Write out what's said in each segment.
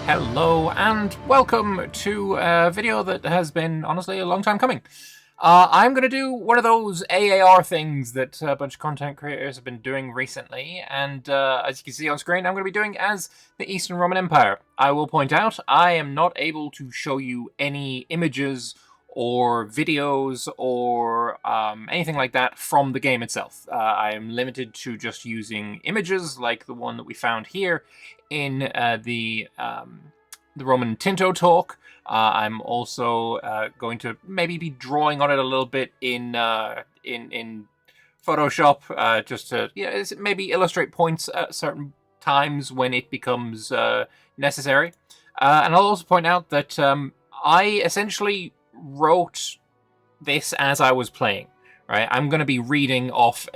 Hello and welcome to a video that has been, honestly, a long time coming. I'm going to do one of those AAR things that a bunch of content creators have been doing recently, and as you can see on screen, I'm going to be doing as the Eastern Roman Empire. I will point out, I am not able to show you any images or videos or anything like that from the game itself. I am limited to just using images like the one that we found here in the Roman Tinto talk. I'm also going to maybe be drawing on it a little bit in Photoshop, just to maybe illustrate points at certain times when it becomes necessary. And I'll also point out that I essentially wrote this as I was playing. Right, I'm going to be reading off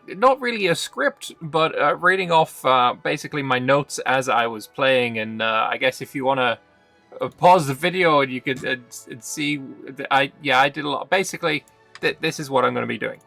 not really a script, but reading off basically my notes as I was playing. And I guess if you want to pause the video and you could see, I did a lot. Basically, this is what I'm going to be doing.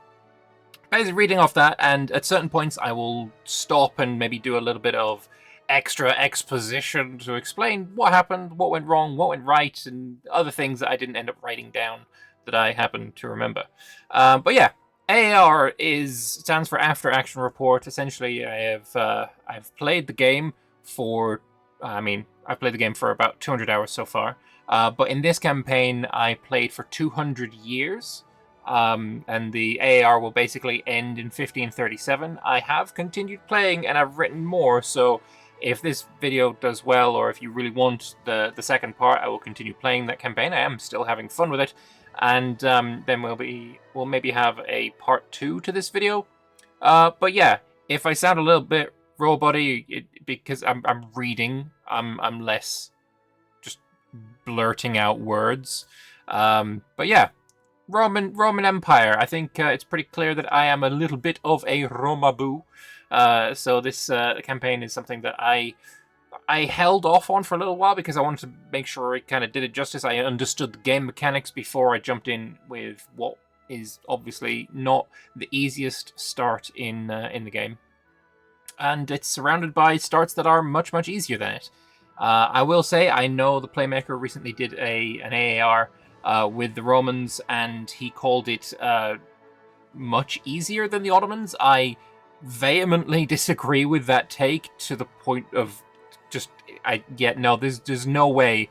Basically, reading off that, and at certain points I will stop and maybe do a little bit of extra exposition to explain what happened, what went wrong, what went right, and other things that I didn't end up writing down that I happen to remember. But yeah. AAR stands for After Action Report. Essentially, I've played the game for, I've played the game for about 200 hours so far. But in this campaign, I played for 200 years. And the AAR will basically end in 1537. I have continued playing and I've written more, so if this video does well, or if you really want the second part, I will continue playing that campaign. I am still having fun with it. And then we'll maybe have a part 2 to this video. But yeah, if I sound a little bit robot-y, because I'm reading, I'm less just blurting out words. But yeah, Roman Empire. I think it's pretty clear that I am a little bit of a Romaboo. So this campaign is something that I held off on for a little while because I wanted to make sure it kind of did it justice. I understood the game mechanics before I jumped in with what is obviously not the easiest start in the game. And it's surrounded by starts that are much, much easier than it. I will say, I know the Playmaker recently did an AAR with the Romans, and he called it much easier than the Ottomans. I vehemently disagree with that take to the point of there's no way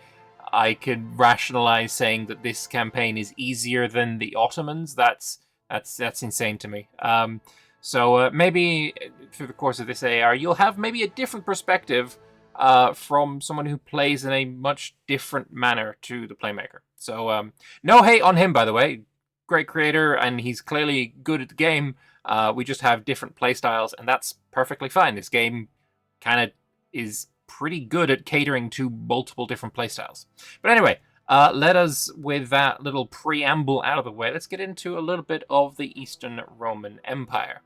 I could rationalize saying that this campaign is easier than the Ottomans. That's insane to me. So maybe through the course of this AR, you'll have maybe a different perspective from someone who plays in a much different manner to the Playmaker. So no hate on him, by the way. Great creator, and he's clearly good at the game. We just have different playstyles, and that's perfectly fine. This game kind of is pretty good at catering to multiple different playstyles. But anyway, let us, with that little preamble out of the way, let's get into a little bit of the Eastern Roman Empire.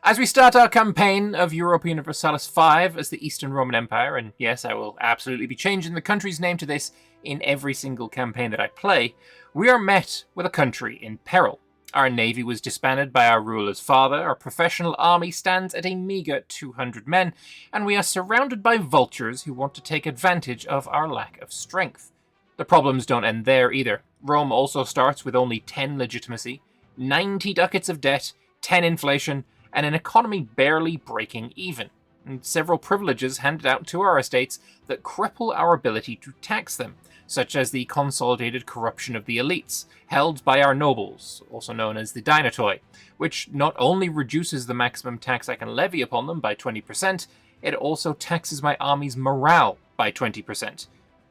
As we start our campaign of Europa Universalis 5 as the Eastern Roman Empire, and yes, I will absolutely be changing the country's name to this in every single campaign that I play, we are met with a country in peril. Our navy was disbanded by our ruler's father, our professional army stands at a meagre 200 men, and we are surrounded by vultures who want to take advantage of our lack of strength. The problems don't end there either. Rome also starts with only 10 legitimacy, 90 ducats of debt, 10 inflation, and an economy barely breaking even, and several privileges handed out to our estates that cripple our ability to tax them, such as the consolidated corruption of the elites, held by our nobles, also known as the Dinotoi, which not only reduces the maximum tax I can levy upon them by 20%, it also taxes my army's morale by 20%.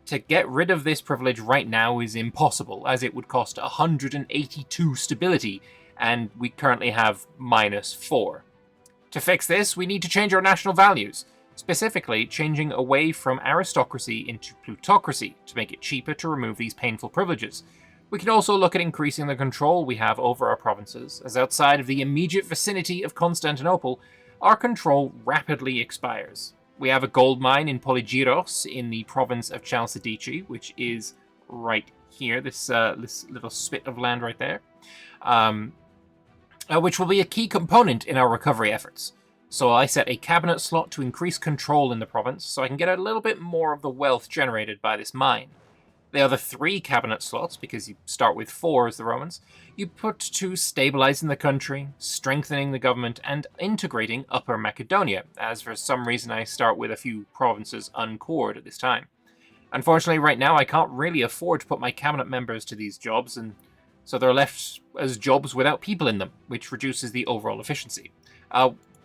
To get rid of this privilege right now is impossible, as it would cost 182 stability, and we currently have -4. To fix this, we need to change our national values, specifically changing away from aristocracy into plutocracy to make it cheaper to remove these painful privileges. We can also look at increasing the control we have over our provinces, as outside of the immediate vicinity of Constantinople, our control rapidly expires. We have a gold mine in Polygyros in the province of Chalcidice, which is right here, this little spit of land right there, which will be a key component in our recovery efforts. So I set a cabinet slot to increase control in the province, so I can get a little bit more of the wealth generated by this mine. The other 3 cabinet slots, because you start with 4 as the Romans, you put to stabilizing the country, strengthening the government, and integrating Upper Macedonia, as for some reason I start with a few provinces uncored at this time. Unfortunately, right now I can't really afford to put my cabinet members to these jobs, and so they're left as jobs without people in them, which reduces the overall efficiency.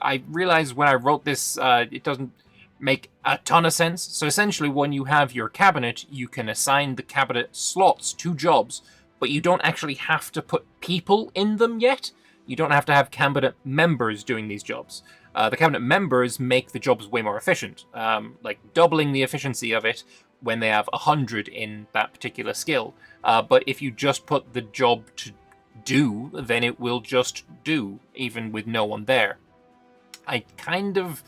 I realized when I wrote this, it doesn't make a ton of sense. So essentially, when you have your cabinet, you can assign the cabinet slots to jobs, but you don't actually have to put people in them yet. You don't have to have cabinet members doing these jobs. The cabinet members make the jobs way more efficient, like doubling the efficiency of it when they have 100 in that particular skill. But if you just put the job to do, then it will just do, even with no one there. I kind of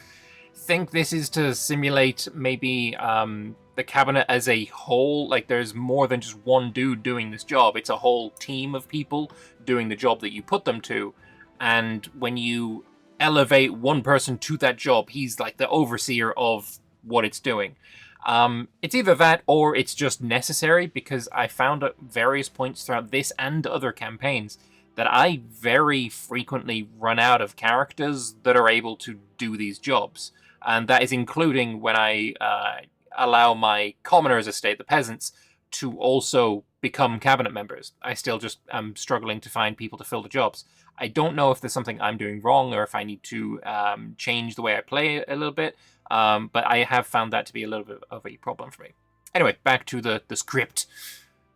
think this is to simulate maybe the cabinet as a whole. Like, there's more than just one dude doing this job. It's a whole team of people doing the job that you put them to. And when you elevate one person to that job, he's like the overseer of what it's doing. It's either that or it's just necessary, because I found at various points throughout this and other campaigns that I very frequently run out of characters that are able to do these jobs. And that is including when I allow my commoners estate, the peasants, to also become cabinet members. I still just am struggling to find people to fill the jobs. I don't know if there's something I'm doing wrong or if I need to change the way I play a little bit, but I have found that to be a little bit of a problem for me. Anyway, back to the script.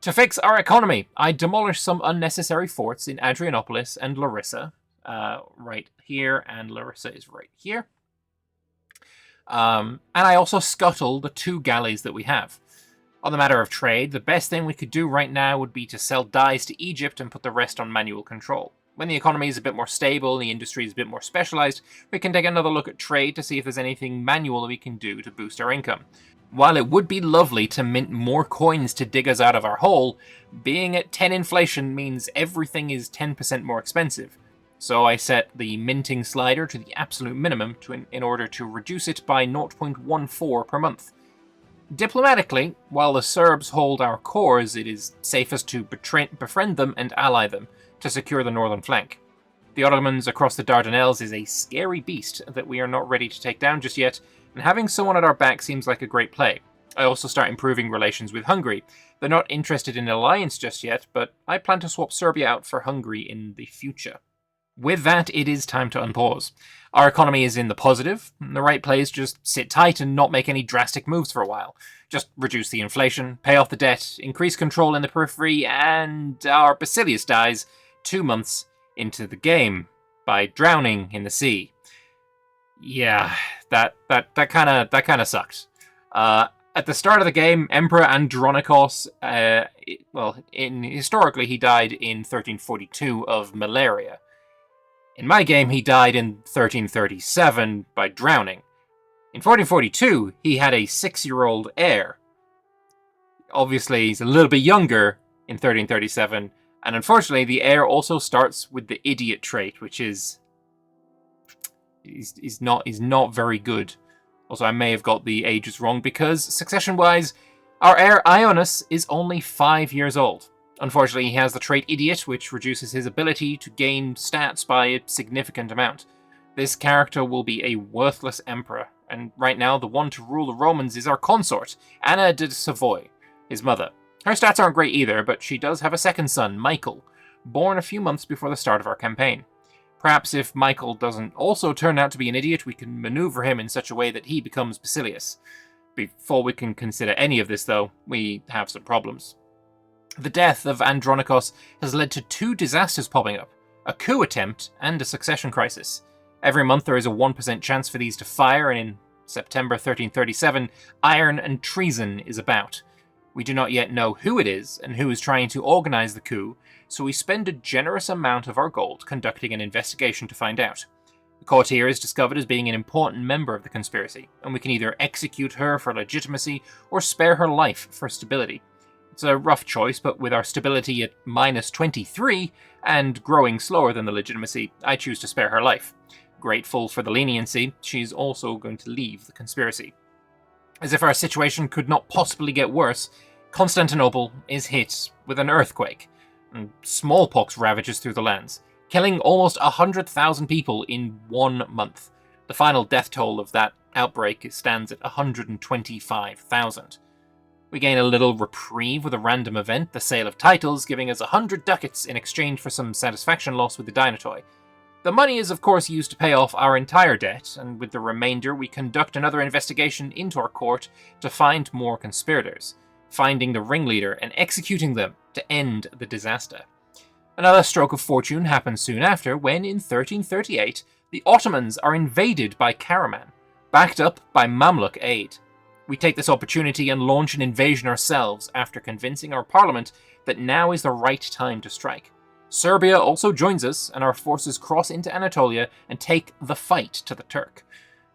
To fix our economy, I demolished some unnecessary forts in Adrianopolis and Larissa, right here, and Larissa is right here. And I also scuttled the 2 galleys that we have. On the matter of trade, the best thing we could do right now would be to sell dyes to Egypt and put the rest on manual control. When the economy is a bit more stable, the industry is a bit more specialized, we can take another look at trade to see if there's anything manual that we can do to boost our income. While it would be lovely to mint more coins to dig us out of our hole, being at 10 inflation means everything is 10% more expensive. So I set the minting slider to the absolute minimum in order to reduce it by 0.14 per month. Diplomatically, while the Serbs hold our cores, it is safest to befriend them and ally them to secure the northern flank. The Ottomans across the Dardanelles is a scary beast that we are not ready to take down just yet, and having someone at our back seems like a great play. I also start improving relations with Hungary. They're not interested in an alliance just yet, but I plan to swap Serbia out for Hungary in the future. With that, it is time to unpause. Our economy is in the positive. The right play is just sit tight and not make any drastic moves for a while. Just reduce the inflation, pay off the debt, increase control in the periphery, and our Basilius dies 2 months into the game by drowning in the sea. Yeah, that kind of sucked. At the start of the game, Emperor Andronikos, historically he died in 1342 of malaria. In my game, he died in 1337 by drowning. In 1442, he had a 6-year-old heir. Obviously, he's a little bit younger in 1337, and unfortunately, the heir also starts with the idiot trait, which is not very good. Also, I may have got the ages wrong because, succession-wise, our heir Ionis is only 5 years old. Unfortunately, he has the trait Idiot, which reduces his ability to gain stats by a significant amount. This character will be a worthless emperor, and right now the one to rule the Romans is our consort, Anna de Savoy, his mother. Her stats aren't great either, but she does have a second son, Michael, born a few months before the start of our campaign. Perhaps if Michael doesn't also turn out to be an idiot, we can maneuver him in such a way that he becomes Basilius. Before we can consider any of this, though, we have some problems. The death of Andronikos has led to 2 disasters popping up, a coup attempt and a succession crisis. Every month there is a 1% chance for these to fire, and in September 1337, iron and treason is about. We do not yet know who it is and who is trying to organize the coup, so we spend a generous amount of our gold conducting an investigation to find out. The courtier is discovered as being an important member of the conspiracy, and we can either execute her for legitimacy or spare her life for stability. It's a rough choice, but with our stability at -23 and growing slower than the legitimacy, I choose to spare her life. Grateful for the leniency, she's also going to leave the conspiracy. As if our situation could not possibly get worse, Constantinople is hit with an earthquake, and smallpox ravages through the lands, killing almost 100,000 people in 1 month. The final death toll of that outbreak stands at 125,000. We gain a little reprieve with a random event, the sale of titles, giving us 100 ducats in exchange for some satisfaction loss with the Dynatoi. The money is of course used to pay off our entire debt, and with the remainder we conduct another investigation into our court to find more conspirators, finding the ringleader and executing them to end the disaster. Another stroke of fortune happens soon after when, in 1338, the Ottomans are invaded by Karaman, backed up by Mamluk aid. We take this opportunity and launch an invasion ourselves after convincing our parliament that now is the right time to strike. Serbia also joins us, and our forces cross into Anatolia and take the fight to the Turk.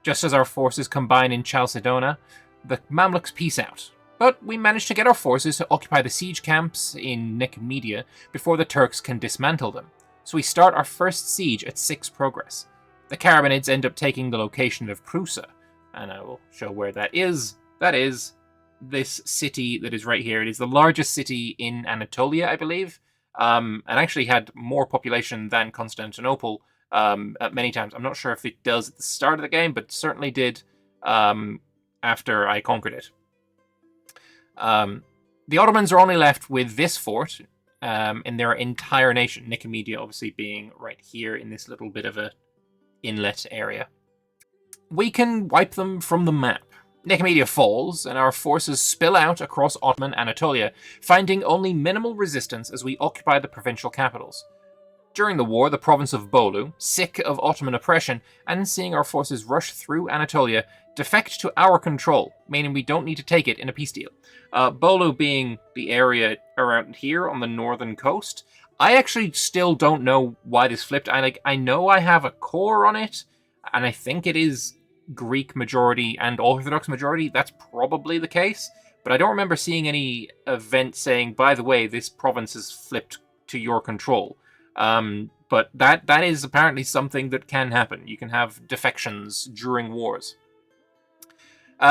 Just as our forces combine in Chalcedona, the Mamluks peace out. But we manage to get our forces to occupy the siege camps in Nicomedia before the Turks can dismantle them. So we start our first siege at 6 progress. The Karamanids end up taking the location of Prusa, and I will show where that is. That is this city that is right here. It is the largest city in Anatolia, I believe, and actually had more population than Constantinople at many times. I'm not sure if it does at the start of the game, but certainly did after I conquered it. The Ottomans are only left with this fort in their entire nation, Nicomedia obviously being right here in this little bit of a inlet area. We can wipe them from the map. Nicomedia falls, and our forces spill out across Ottoman Anatolia, finding only minimal resistance as we occupy the provincial capitals. During the war, the province of Bolu, sick of Ottoman oppression and seeing our forces rush through Anatolia, defect to our control, meaning we don't need to take it in a peace deal. Bolu being the area around here on the northern coast. I actually still don't know why this flipped. I know I have a core on it, and I think it is Greek majority and Orthodox majority. That's probably the case, but I don't remember seeing any event saying, by the way, this province is flipped to your control. But that is apparently something that can happen. You can have defections during wars.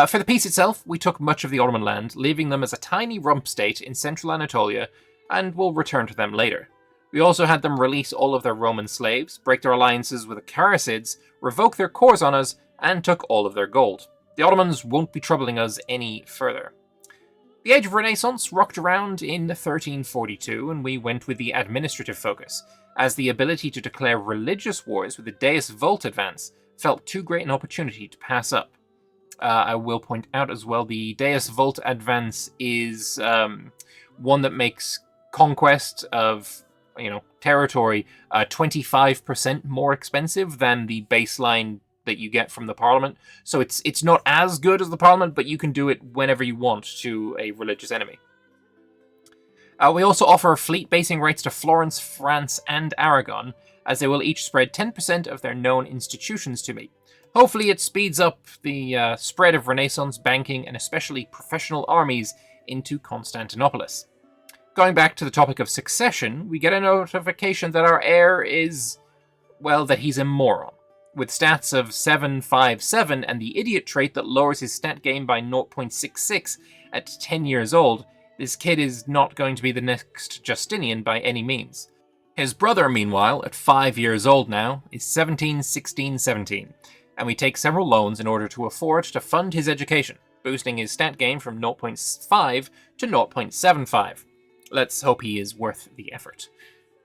For the peace itself, we took much of the Ottoman land, leaving them as a tiny rump state in central Anatolia, and we'll return to them later. We also had them release all of their Roman slaves, break their alliances with the Karasids, revoke their cores on us, and took all of their gold. The Ottomans won't be troubling us any further. The Age of Renaissance rocked around in 1342, and we went with the administrative focus, as the ability to declare religious wars with the Deus Vult advance felt too great an opportunity to pass up. I will point out as well, the Deus Vult advance is one that makes conquest of territory 25% more expensive than the baseline that you get from the Parliament. So it's not as good as the Parliament, but you can do it whenever you want to a religious enemy. We also offer fleet basing rights to Florence, France, and Aragon, as they will each spread 10% of their known institutions to me. Hopefully it speeds up the spread of Renaissance banking and especially professional armies into Constantinopolis. Going back to the topic of succession, we get a notification that our heir is, well, that he's a moron. With stats of 757 and the idiot trait that lowers his stat gain by 0.66 at 10 years old, this kid is not going to be the next Justinian by any means. His brother, meanwhile, at 5 years old now, is 17, 16, 17, and we take several loans in order to afford to fund his education, boosting his stat gain from 0.5 to 0.75. Let's hope he is worth the effort.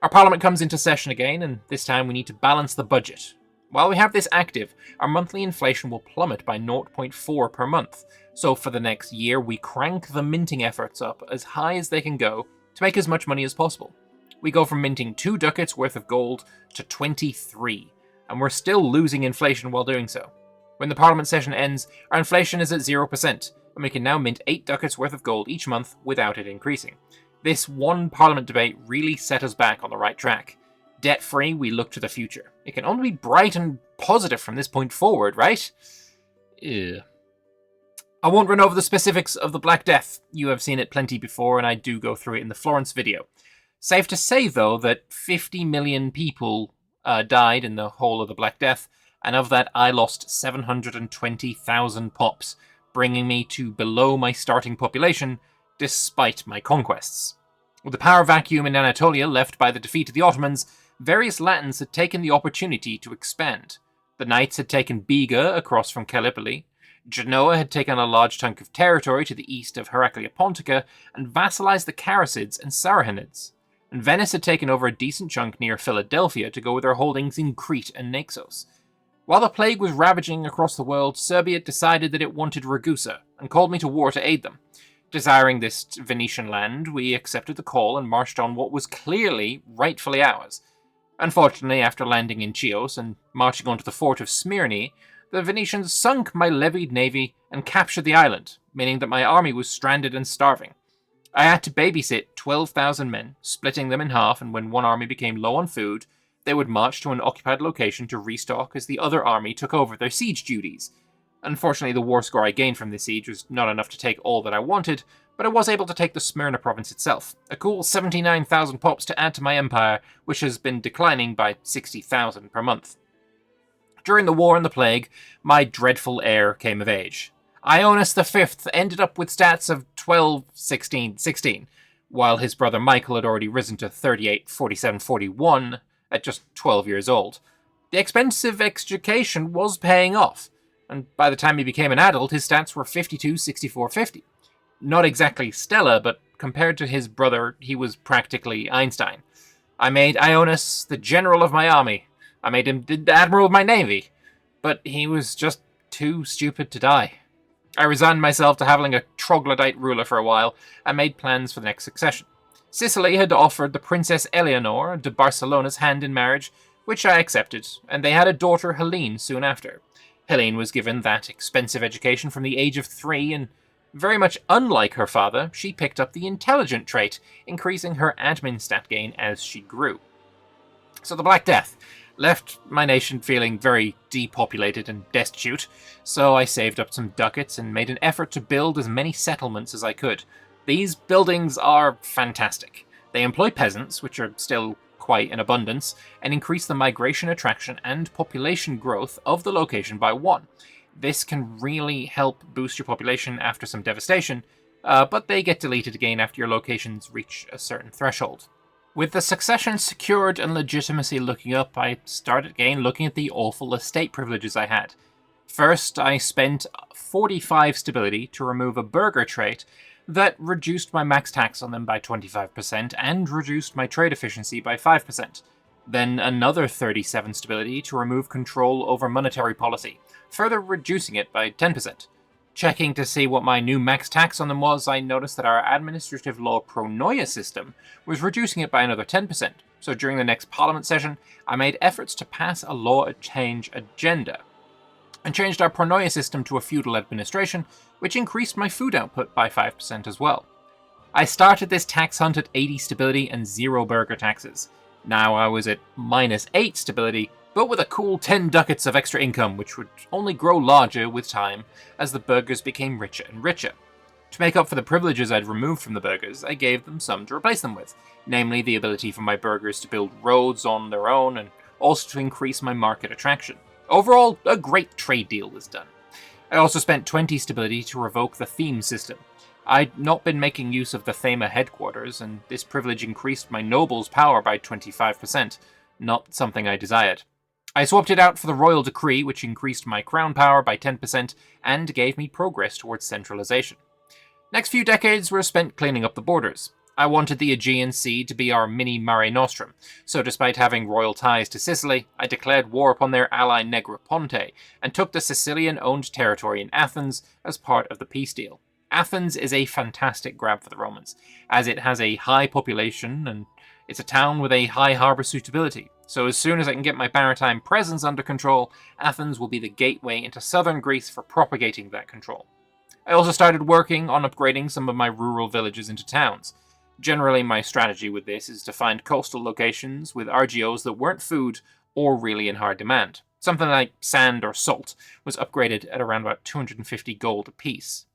Our parliament comes into session again, and this time we need to balance the budget. While we have this active, our monthly inflation will plummet by 0.4 per month, so for the next year we crank the minting efforts up as high as they can go to make as much money as possible. We go from minting 2 ducats worth of gold to 23, and we're still losing inflation while doing so. When the parliament session ends, our inflation is at 0%, and we can now mint 8 ducats worth of gold each month without it increasing. This one parliament debate really set us back on the right track. Debt-free, we look to the future. It can only be bright and positive from this point forward, right? Ew. I won't run over the specifics of the Black Death. You have seen it plenty before, and I do go through it in the Florence video. Safe to say, though, that 50 million people died in the whole of the Black Death, and of that I lost 720,000 pops, bringing me to below my starting population, despite my conquests. With the power vacuum in Anatolia left by the defeat of the Ottomans, various Latins had taken the opportunity to expand. The Knights had taken Biga across from Gallipoli, Genoa had taken a large chunk of territory to the east of Heraclea Pontica and vassalized the Karasids and Sarahanids, and Venice had taken over a decent chunk near Philadelphia to go with their holdings in Crete and Naxos. While the plague was ravaging across the world, Serbia decided that it wanted Ragusa, and called me to war to aid them. Desiring this Venetian land, we accepted the call and marched on what was clearly rightfully ours. Unfortunately, after landing in Chios and marching on to the fort of Smyrni, the Venetians sunk my levied navy and captured the island, meaning that my army was stranded and starving. I had to babysit 12,000 men, splitting them in half, and when one army became low on food, they would march to an occupied location to restock as the other army took over their siege duties. Unfortunately, the war score I gained from this siege was not enough to take all that I wanted, but I was able to take the Smyrna province itself, a cool 79,000 pops to add to my empire, which has been declining by 60,000 per month. During the war and the plague, my dreadful heir came of age. Ionas V ended up with stats of 12, 16, 16, while his brother Michael had already risen to 38, 47, 41 at just 12 years old. The expensive education was paying off, and by the time he became an adult, his stats were 52, 64, 50. Not exactly stellar, but compared to his brother, he was practically Einstein. I made Ionas the general of my army. I made him the admiral of my navy. But he was just too stupid to die. I resigned myself to having a troglodyte ruler for a while, and made plans for the next succession. Sicily had offered the Princess Eleanor de Barcelona's hand in marriage, which I accepted, and they had a daughter, Helene, soon after. Helene was given that expensive education from the age of 3, and very much unlike her father, she picked up the intelligent trait, increasing her admin stat gain as she grew. So the Black Death left my nation feeling very depopulated and destitute, so I saved up some ducats and made an effort to build as many settlements as I could. These buildings are fantastic. They employ peasants, which are still quite in abundance, and increase the migration attraction and population growth of the location by 1. This can really help boost your population after some devastation, but they get deleted again after your locations reach a certain threshold. With the succession secured and legitimacy looking up, I started again looking at the awful estate privileges I had. First, I spent 45 stability to remove a burgher trait that reduced my max tax on them by 25% and reduced my trade efficiency by 5%. Then another 37 stability to remove control over monetary policy, further reducing it by 10%. Checking to see what my new max tax on them was, I noticed that our administrative law pronoia system was reducing it by another 10%. So during the next parliament session, I made efforts to pass a law change agenda, and changed our pronoia system to a feudal administration, which increased my food output by 5% as well. I started this tax hunt at 80 stability and 0 burgher taxes. Now I was at -8 stability, but with a cool 10 ducats of extra income, which would only grow larger with time as the burghers became richer and richer. To make up for the privileges I'd removed from the burghers, I gave them some to replace them with, namely the ability for my burghers to build roads on their own and also to increase my market attraction. Overall, a great trade deal was done. I also spent 20 stability to revoke the theme system. I'd not been making use of the Thema headquarters, and this privilege increased my nobles' power by 25%, not something I desired. I swapped it out for the royal decree, which increased my crown power by 10% and gave me progress towards centralization. Next few decades were spent cleaning up the borders. I wanted the Aegean Sea to be our mini Mare Nostrum, so despite having royal ties to Sicily, I declared war upon their ally Negroponte and took the Sicilian-owned territory in Athens as part of the peace deal. Athens is a fantastic grab for the Romans, as it has a high population and it's a town with a high harbour suitability. So as soon as I can get my maritime presence under control, Athens will be the gateway into southern Greece for propagating that control. I also started working on upgrading some of my rural villages into towns. Generally, my strategy with this is to find coastal locations with RGOs that weren't food or really in hard demand. Something like sand or salt was upgraded at around about 250 gold apiece.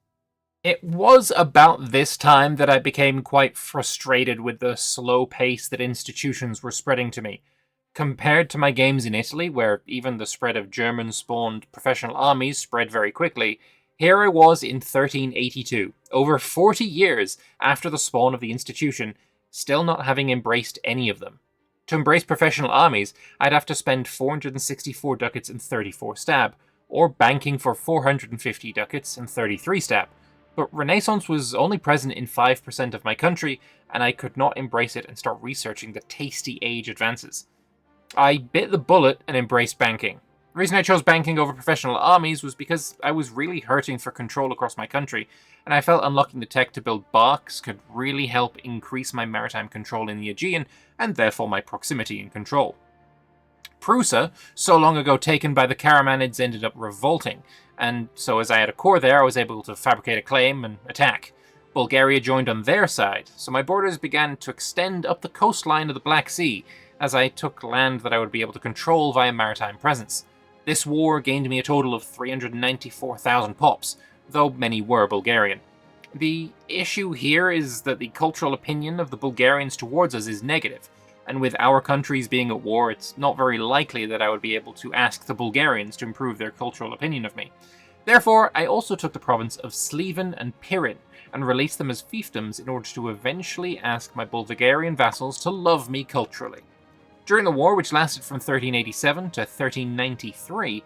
It was about this time that I became quite frustrated with the slow pace that institutions were spreading to me. Compared to my games in Italy, where even the spread of German-spawned professional armies spread very quickly, here I was in 1382, over 40 years after the spawn of the institution, still not having embraced any of them. To embrace professional armies, I'd have to spend 464 ducats and 34 stab, or banking for 450 ducats and 33 stab. But Renaissance was only present in 5% of my country, and I could not embrace it and start researching the tasty age advances. I bit the bullet and embraced banking. The reason I chose banking over professional armies was because I was really hurting for control across my country, and I felt unlocking the tech to build barks could really help increase my maritime control in the Aegean, and therefore my proximity and control. Prusa, so long ago taken by the Karamanids, ended up revolting, and so as I had a core there, I was able to fabricate a claim and attack. Bulgaria joined on their side, so my borders began to extend up the coastline of the Black Sea, as I took land that I would be able to control via maritime presence. This war gained me a total of 394,000 pops, though many were Bulgarian. The issue here is that the cultural opinion of the Bulgarians towards us is negative, and with our countries being at war, it's not very likely that I would be able to ask the Bulgarians to improve their cultural opinion of me. Therefore, I also took the province of Sliven and Peril, and released them as fiefdoms in order to eventually ask my Bulgarian vassals to love me culturally. During the war, which lasted from 1387 to 1393,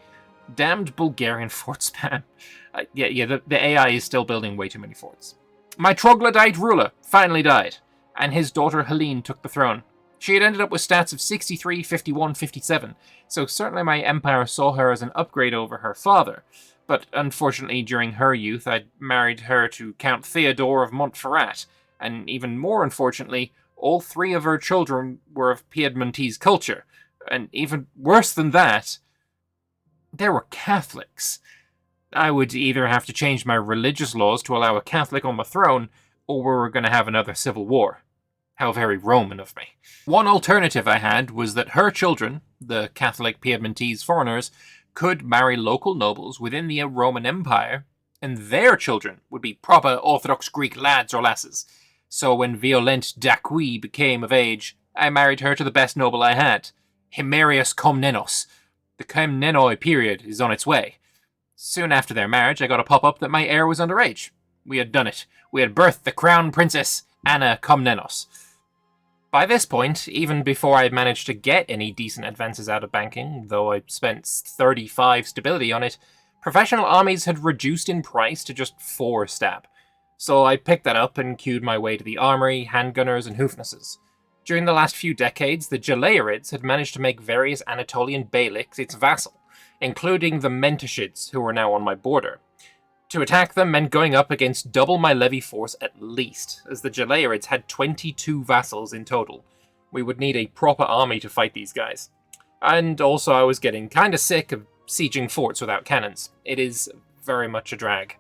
damned Bulgarian fort spam. The AI is still building way too many forts. My troglodyte ruler finally died, and his daughter Helene took the throne. She had ended up with stats of 63, 51, 57, so certainly my empire saw her as an upgrade over her father. But unfortunately, during her youth, I'd married her to Count Theodore of Montferrat, and even more unfortunately, all three of her children were of Piedmontese culture, and even worse than that, they were Catholics. I would either have to change my religious laws to allow a Catholic on the throne, or we were going to have another civil war. How very Roman of me. One alternative I had was that her children, the Catholic Piedmontese foreigners, could marry local nobles within the Roman Empire, and their children would be proper Orthodox Greek lads or lasses. So when Violent Dacqui became of age, I married her to the best noble I had, Himerius Komnenos. The Komnenoi period is on its way. Soon after their marriage, I got a pop-up that my heir was underage. We had done it. We had birthed the crown princess, Anna Komnenos. By this point, even before I had managed to get any decent advances out of banking, though I spent 35 stability on it, professional armies had reduced in price to just 4 stab. So I picked that up and queued my way to the armory, handgunners, and hoofnesses. During the last few decades, the Gelaerids had managed to make various Anatolian beyliks its vassal, including the Mentashids, who were now on my border. To attack them meant going up against double my levy force at least, as the Gelaerids had 22 vassals in total. We would need a proper army to fight these guys. And also I was getting kinda sick of sieging forts without cannons. It is very much a drag.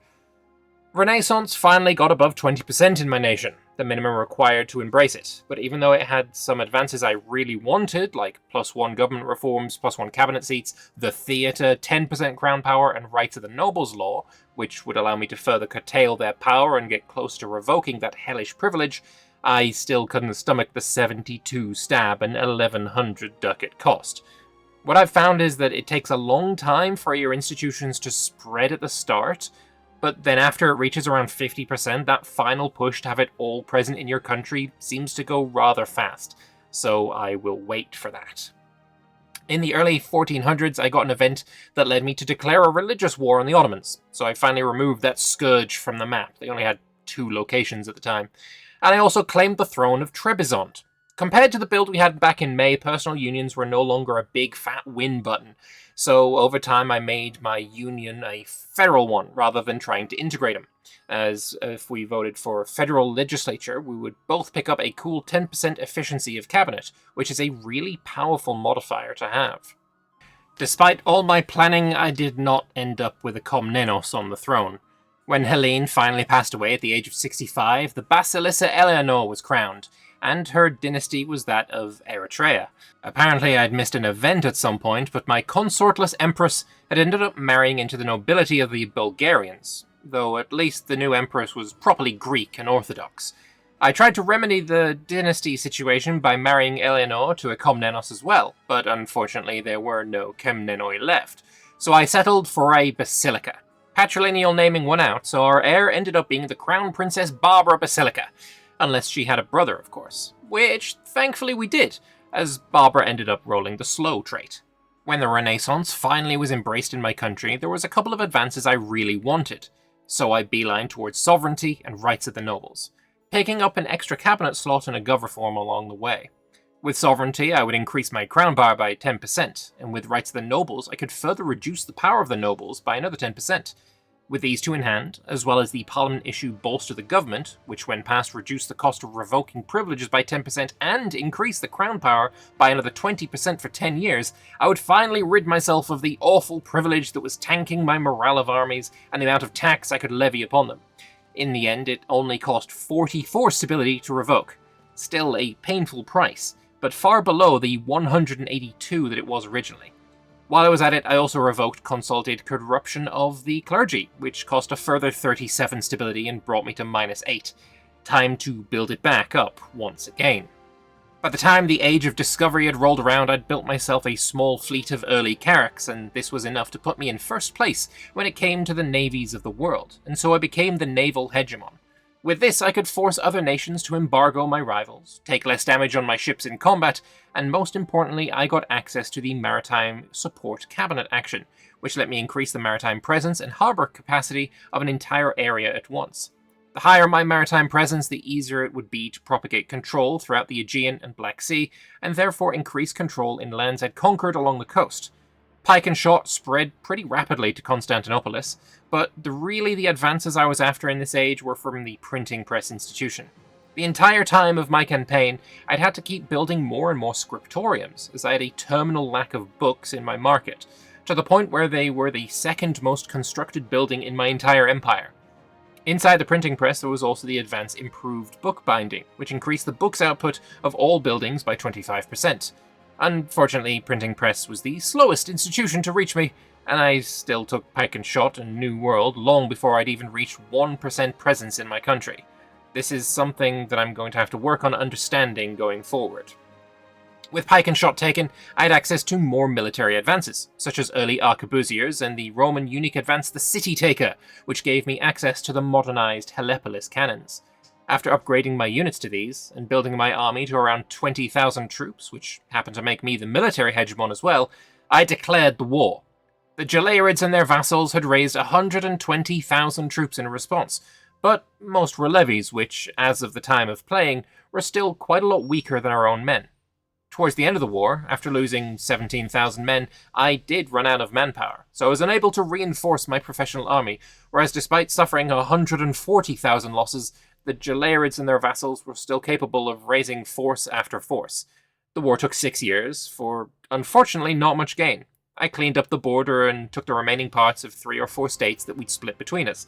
Renaissance finally got above 20% in my nation, the minimum required to embrace it, but even though it had some advances I really wanted, like +1 government reforms, +1 cabinet seats, the theatre, 10% crown power, and rights of the nobles law, which would allow me to further curtail their power and get close to revoking that hellish privilege, I still couldn't stomach the 72 stab and 1100 ducat cost. What I've found is that it takes a long time for your institutions to spread at the start, but then after it reaches around 50%, that final push to have it all present in your country seems to go rather fast, so I will wait for that. In the early 1400s, I got an event that led me to declare a religious war on the Ottomans, so I finally removed that scourge from the map. They only had 2 locations at the time. And I also claimed the throne of Trebizond. Compared to the build we had back in May, personal unions were no longer a big fat win button, so over time I made my union a federal one rather than trying to integrate them, as if we voted for federal legislature we would both pick up a cool 10% efficiency of cabinet, which is a really powerful modifier to have. Despite all my planning, I did not end up with a Komnenos on the throne. When Helene finally passed away at the age of 65, the Basilissa Eleanor was crowned, and her dynasty was that of Eritrea. Apparently I'd missed an event at some point, but my consortless empress had ended up marrying into the nobility of the Bulgarians, though at least the new empress was properly Greek and Orthodox. I tried to remedy the dynasty situation by marrying Eleanor to a Komnenos as well, but unfortunately there were no Komnenoi left, so I settled for a Basilica. Patrilineal naming won out, so our heir ended up being the Crown Princess Barbara Basilica, unless she had a brother, of course, which thankfully we did, as Barbara ended up rolling the slow trait. When the Renaissance finally was embraced in my country, there was a couple of advances I really wanted, so I beelined towards sovereignty and rights of the nobles, picking up an extra cabinet slot and a gov reform along the way. With sovereignty, I would increase my crown power by 10%, and with rights of the nobles, I could further reduce the power of the nobles by another 10%. With these two in hand, as well as the Parliament issue Bolster the Government, which when passed reduced the cost of revoking privileges by 10% and increased the crown power by another 20% for 10 years, I would finally rid myself of the awful privilege that was tanking my morale of armies and the amount of tax I could levy upon them. In the end, it only cost 44 stability to revoke. Still a painful price, but far below the 182 that it was originally. While I was at it, I also revoked consolidated corruption of the clergy, which cost a further 37 stability and brought me to -8. Time to build it back up once again. By the time the Age of Discovery had rolled around, I'd built myself a small fleet of early carracks, and this was enough to put me in first place when it came to the navies of the world, and so I became the Naval Hegemon. With this, I could force other nations to embargo my rivals, take less damage on my ships in combat, and most importantly, I got access to the Maritime Support Cabinet action, which let me increase the maritime presence and harbour capacity of an entire area at once. The higher my maritime presence, the easier it would be to propagate control throughout the Aegean and Black Sea, and therefore increase control in lands I'd conquered along the coast. Pike and shot spread pretty rapidly to Constantinopolis, but the advances I was after in this age were from the printing press institution. The entire time of my campaign, I'd had to keep building more and more scriptoriums, as I had a terminal lack of books in my market, to the point where they were the second most constructed building in my entire empire. Inside the printing press, there was also the advanced improved bookbinding, which increased the book's output of all buildings by 25%. Unfortunately, printing press was the slowest institution to reach me, and I still took pike and shot and New World long before I'd even reached 1% presence in my country. This is something that I'm going to have to work on understanding going forward. With pike and shot taken, I had access to more military advances, such as early arquebusiers and the Roman unique advance the City Taker, which gave me access to the modernized Helepolis cannons. After upgrading my units to these, and building my army to around 20,000 troops, which happened to make me the military hegemon as well, I declared the war. The Gelaerids and their vassals had raised 120,000 troops in response, but most were levies, which, as of the time of playing, were still quite a lot weaker than our own men. Towards the end of the war, after losing 17,000 men, I did run out of manpower, so I was unable to reinforce my professional army, whereas despite suffering 140,000 losses, the Gelaerids and their vassals were still capable of raising force after force. The war took 6 years, for unfortunately not much gain. I cleaned up the border and took the remaining parts of 3 or 4 states that we'd split between us.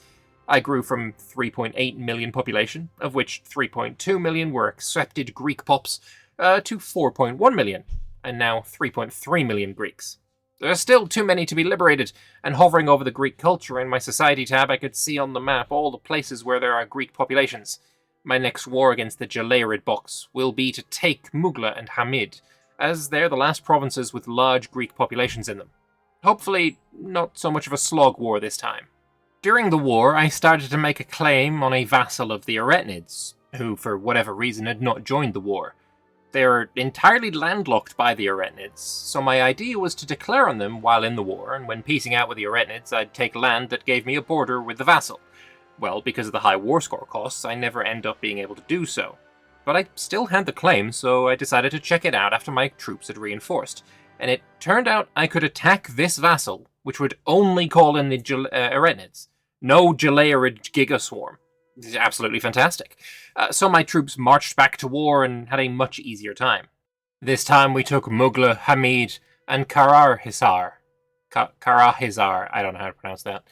I grew from 3.8 million population, of which 3.2 million were accepted Greek pops, to 4.1 million, and now 3.3 million Greeks. There are still too many to be liberated, and hovering over the Greek culture in my society tab, I could see on the map all the places where there are Greek populations. My next war against the Gelaerid box will be to take Mugla and Hamid, as they're the last provinces with large Greek populations in them. Hopefully, not so much of a slog war this time. During the war, I started to make a claim on a vassal of the Eretnids, who for whatever reason had not joined the war. They are entirely landlocked by the Eretnids, so my idea was to declare on them while in the war, and when piecing out with the Eretnids, I'd take land that gave me a border with the vassal. Well, because of the high war score costs, I never end up being able to do so. But I still had the claim, so I decided to check it out after my troops had reinforced, and it turned out I could attack this vassal, which would only call in the Eretnids. No Gelaerid Gigaswarm. This is absolutely fantastic. So my troops marched back to war and had a much easier time. This time we took Mugla, Hamid, and Karahizar. Karahizar, I don't know how to pronounce that.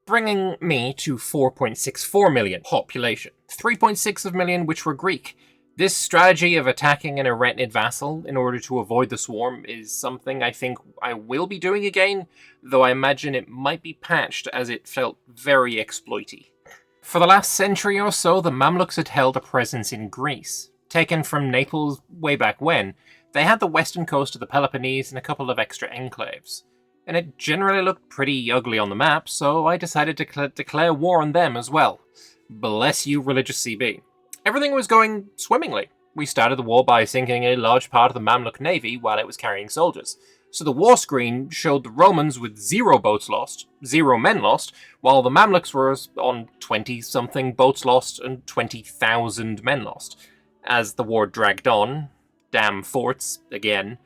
Bringing me to 4.64 million population. 3.6 million which were Greek. This strategy of attacking an Eretnid vassal in order to avoid the swarm is something I think I will be doing again, though I imagine it might be patched as it felt very exploity. For the last century or so, the Mamluks had held a presence in Greece. Taken from Naples way back when, they had the western coast of the Peloponnese and a couple of extra enclaves. And it generally looked pretty ugly on the map, so I decided to declare war on them as well. Bless you, religious CB. Everything was going swimmingly. We started the war by sinking a large part of the Mamluk navy while it was carrying soldiers. So the war screen showed the Romans with 0 boats lost, 0 men lost, while the Mamluks were on 20-something boats lost and 20,000 men lost. As the war dragged on, damn forts, again,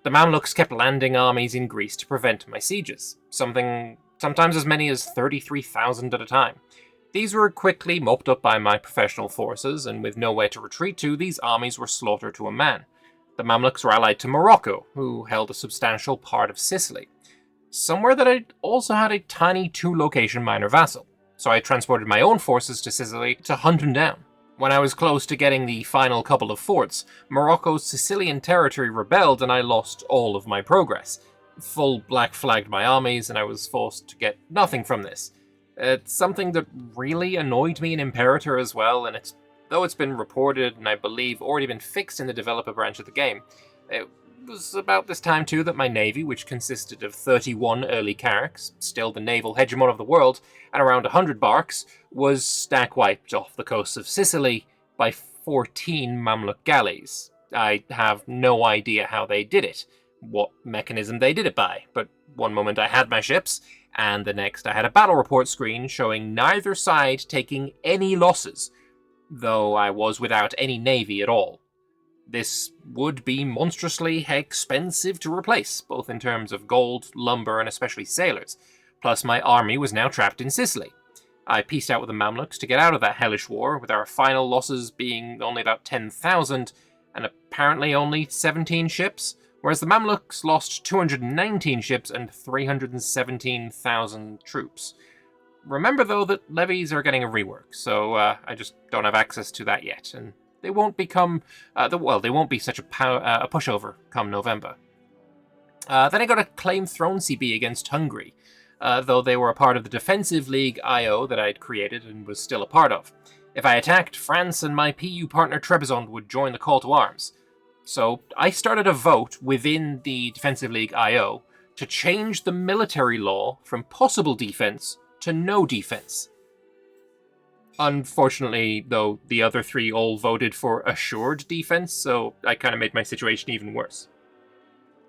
the Mamluks kept landing armies in Greece to prevent my sieges, sometimes as many as 33,000 at a time. These were quickly mopped up by my professional forces, and with nowhere to retreat to, these armies were slaughtered to a man. The Mamluks were allied to Morocco, who held a substantial part of Sicily, somewhere that I also had a tiny 2-location minor vassal, so I transported my own forces to Sicily to hunt him down. When I was close to getting the final couple of forts, Morocco's Sicilian territory rebelled and I lost all of my progress. Full black flagged my armies, and I was forced to get nothing from this. It's something that really annoyed me in Imperator as well, and though it's been reported and I believe already been fixed in the developer branch of the game, it was about this time too that my navy, which consisted of 31 early carracks, still the naval hegemon of the world, and around 100 barks, was stack wiped off the coast of Sicily by 14 Mamluk galleys. I have no idea how they did it, what mechanism they did it by, but one moment I had my ships, and the next I had a battle report screen showing neither side taking any losses, though I was without any navy at all. This would be monstrously expensive to replace, both in terms of gold, lumber, and especially sailors, plus my army was now trapped in Sicily. I peaced out with the Mamluks to get out of that hellish war, with our final losses being only about 10,000, and apparently only 17 ships, whereas the Mamluks lost 219 ships and 317,000 troops. Remember, though, that levies are getting a rework, so I just don't have access to that yet, and they won't become, they won't be such a pushover come November. Then I got a claim throne CB against Hungary, though they were a part of the Defensive League IO that I'd created and was still a part of. If I attacked, France and my PU partner Trebizond would join the call to arms. So I started a vote within the Defensive League IO to change the military law from possible defense to no defense. Unfortunately, though, the other 3 all voted for assured defense, so I kind of made my situation even worse.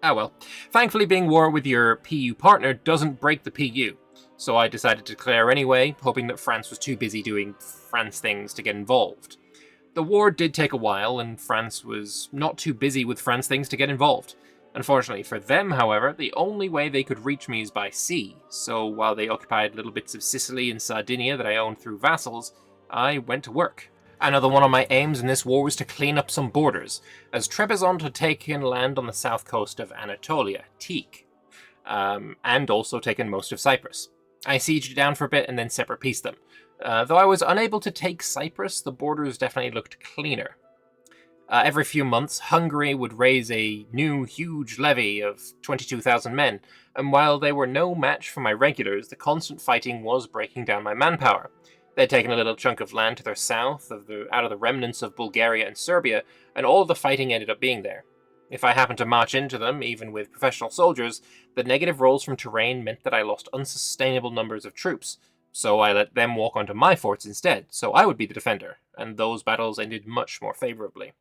Ah well. Thankfully, being war with your PU partner doesn't break the PU, so I decided to declare anyway, hoping that France was too busy doing France things to get involved. The war did take a while, and France was not too busy with France things to get involved. Unfortunately for them, however, the only way they could reach me is by sea, so while they occupied little bits of Sicily and Sardinia that I owned through vassals, I went to work. Another one of my aims in this war was to clean up some borders, as Trebizond had taken land on the south coast of Anatolia, Teak, and also taken most of Cyprus. I sieged it down for a bit and then separate pieced them. Though I was unable to take Cyprus, the borders definitely looked cleaner. Every few months, Hungary would raise a new huge levy of 22,000 men, and while they were no match for my regulars, the constant fighting was breaking down my manpower. They'd taken a little chunk of land to their south, out of the remnants of Bulgaria and Serbia, and all of the fighting ended up being there. If I happened to march into them, even with professional soldiers, the negative rolls from terrain meant that I lost unsustainable numbers of troops, so I let them walk onto my forts instead, so I would be the defender, and those battles ended much more favorably.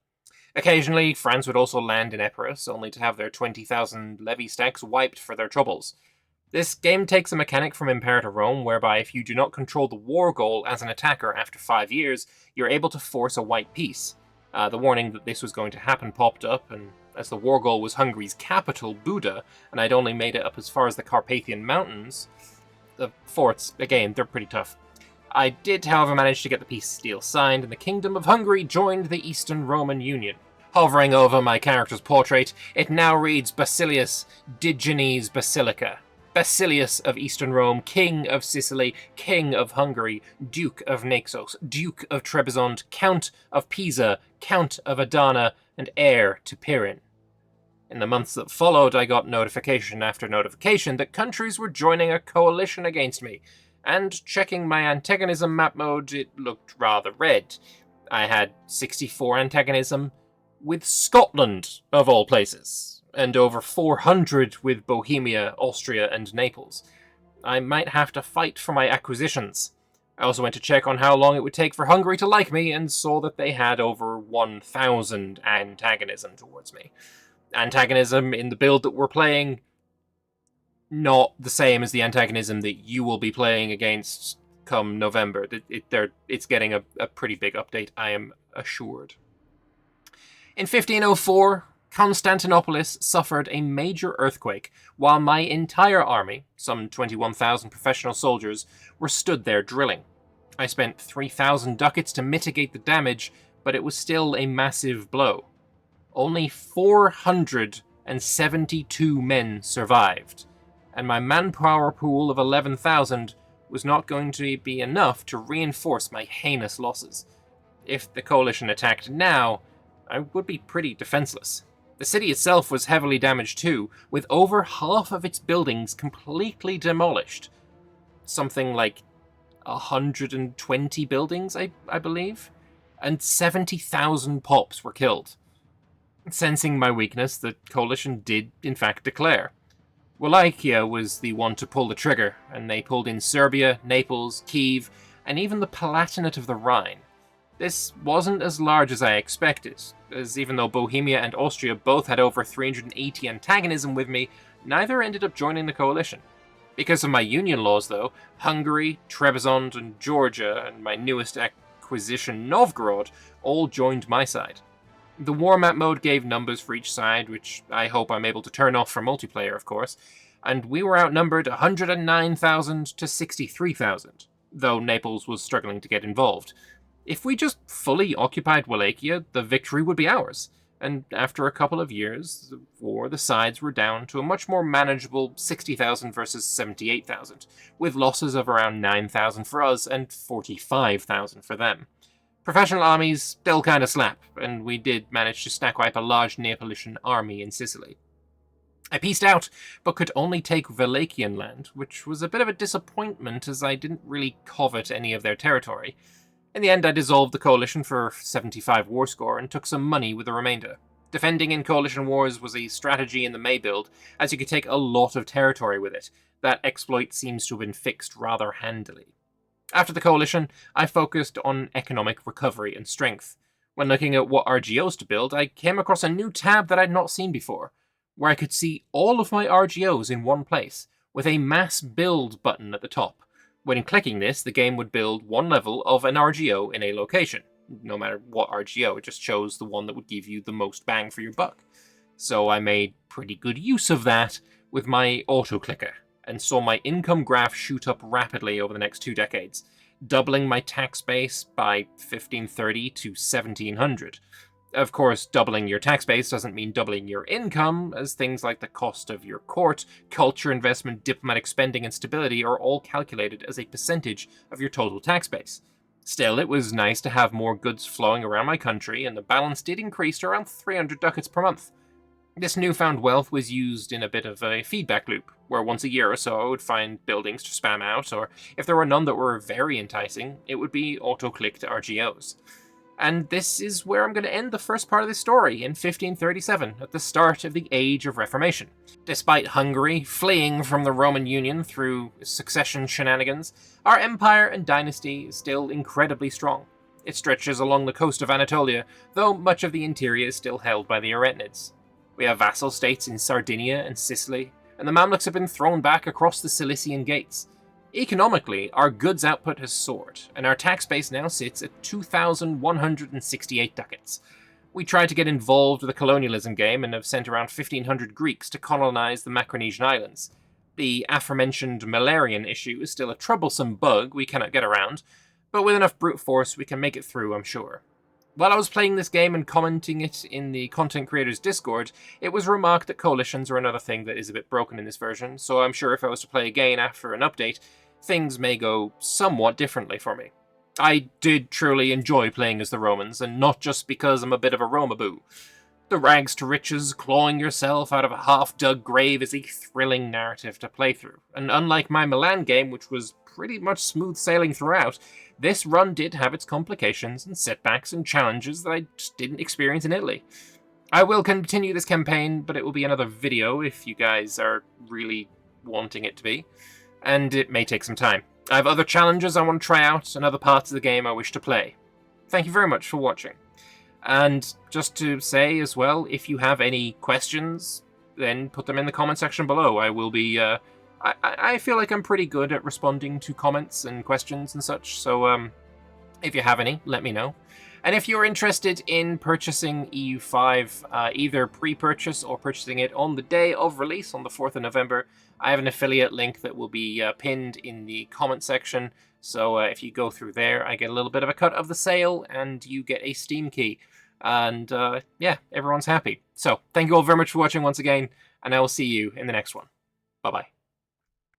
Occasionally, France would also land in Epirus, only to have their 20,000 levy stacks wiped for their troubles. This game takes a mechanic from Imperator Rome, whereby if you do not control the war goal as an attacker after 5 years, you're able to force a white peace. The warning that this was going to happen popped up, and as the war goal was Hungary's capital, Buda, and I'd only made it up as far as the Carpathian Mountains, the forts, again, they're pretty tough. I did, however, manage to get the peace deal signed, and the Kingdom of Hungary joined the Eastern Roman Union. Hovering over my character's portrait, it now reads Basilius Digenes Basilica. Basilius of Eastern Rome, King of Sicily, King of Hungary, Duke of Naxos, Duke of Trebizond, Count of Pisa, Count of Adana, and heir to Peril. In the months that followed, I got notification after notification that countries were joining a coalition against me, and checking my antagonism map mode, it looked rather red. I had 64 antagonism with Scotland, of all places, and over 400 with Bohemia, Austria, and Naples. I might have to fight for my acquisitions. I also went to check on how long it would take for Hungary to like me, and saw that they had over 1,000 antagonism towards me. Antagonism in the build that we're playing, not the same as the antagonism that you will be playing against come November. It's getting a pretty big update, I am assured. In 1504, Constantinople suffered a major earthquake, while my entire army, some 21,000 professional soldiers, were stood there drilling. I spent 3,000 ducats to mitigate the damage, but it was still a massive blow. Only 472 men survived, and my manpower pool of 11,000 was not going to be enough to reinforce my heinous losses. If the coalition attacked now, I would be pretty defenseless. The city itself was heavily damaged too, with over half of its buildings completely demolished. Something like 120 buildings, I believe, and 70,000 Pops were killed. Sensing my weakness, the coalition did, in fact, declare. Wallachia was the one to pull the trigger, and they pulled in Serbia, Naples, Kiev, and even the Palatinate of the Rhine. This wasn't as large as I expected, as even though Bohemia and Austria both had over 380 antagonism with me, neither ended up joining the coalition. Because of my union laws, though, Hungary, Trebizond, and Georgia, and my newest acquisition, Novgorod, all joined my side. The war map mode gave numbers for each side, which I hope I'm able to turn off for multiplayer, of course, and we were outnumbered 109,000 to 63,000, though Naples was struggling to get involved. If we just fully occupied Wallachia, the victory would be ours, and after a couple of years, the sides were down to a much more manageable 60,000 versus 78,000, with losses of around 9,000 for us and 45,000 for them. Professional armies still kinda slap, and we did manage to stack wipe a large Neapolitan army in Sicily. I pieced out, but could only take Wallachian land, which was a bit of a disappointment as I didn't really covet any of their territory. In the end, I dissolved the coalition for 75 war score and took some money with the remainder. Defending in coalition wars was a strategy in the May build, as you could take a lot of territory with it. That exploit seems to have been fixed rather handily. After the coalition, I focused on economic recovery and strength. When looking at what RGOs to build, I came across a new tab that I'd not seen before, where I could see all of my RGOs in one place, with a mass build button at the top. When clicking this, the game would build one level of an RGO in a location. No matter what RGO, it just chose the one that would give you the most bang for your buck. So I made pretty good use of that with my auto-clicker, and saw my income graph shoot up rapidly over the next 2 decades, doubling my tax base by 1530 to 1700. Of course, doubling your tax base doesn't mean doubling your income, as things like the cost of your court, culture investment, diplomatic spending, and stability are all calculated as a percentage of your total tax base. Still, it was nice to have more goods flowing around my country, and the balance did increase to around 300 ducats per month. This newfound wealth was used in a bit of a feedback loop, where once a year or so I would find buildings to spam out, or if there were none that were very enticing, it would be auto-clicked RGOs. And this is where I'm going to end the first part of this story, in 1537, at the start of the Age of Reformation. Despite Hungary fleeing from the Roman Union through succession shenanigans, our empire and dynasty is still incredibly strong. It stretches along the coast of Anatolia, though much of the interior is still held by the Aretinids. We have vassal states in Sardinia and Sicily, and the Mamluks have been thrown back across the Cilician gates. Economically, our goods output has soared, and our tax base now sits at 2,168 ducats. We tried to get involved with the colonialism game and have sent around 1,500 Greeks to colonize the Macronesian islands. The aforementioned Malarian issue is still a troublesome bug we cannot get around, but with enough brute force we can make it through, I'm sure. While I was playing this game and commenting it in the Content Creators Discord, it was remarked that coalitions are another thing that is a bit broken in this version, so I'm sure if I was to play again after an update, things may go somewhat differently for me. I did truly enjoy playing as the Romans, and not just because I'm a bit of a Romaboo. The rags to riches, clawing yourself out of a half-dug grave is a thrilling narrative to play through, and unlike my Milan game, which was pretty much smooth sailing throughout, this run did have its complications and setbacks and challenges that I just didn't experience in Italy. I will continue this campaign, but it will be another video if you guys are really wanting it to be, and it may take some time. I have other challenges I want to try out and other parts of the game I wish to play. Thank you very much for watching. And just to say as well, if you have any questions, then put them in the comment section below. I will be, I feel like I'm pretty good at responding to comments and questions and such, so if you have any, let me know. And if you're interested in purchasing EU5, either pre-purchase or purchasing it on the day of release, on the 4th of November, I have an affiliate link that will be pinned in the comment section. So if you go through there, I get a little bit of a cut of the sale, and you get a Steam key. And yeah, everyone's happy. So thank you all very much for watching once again, and I will see you in the next one. Bye-bye.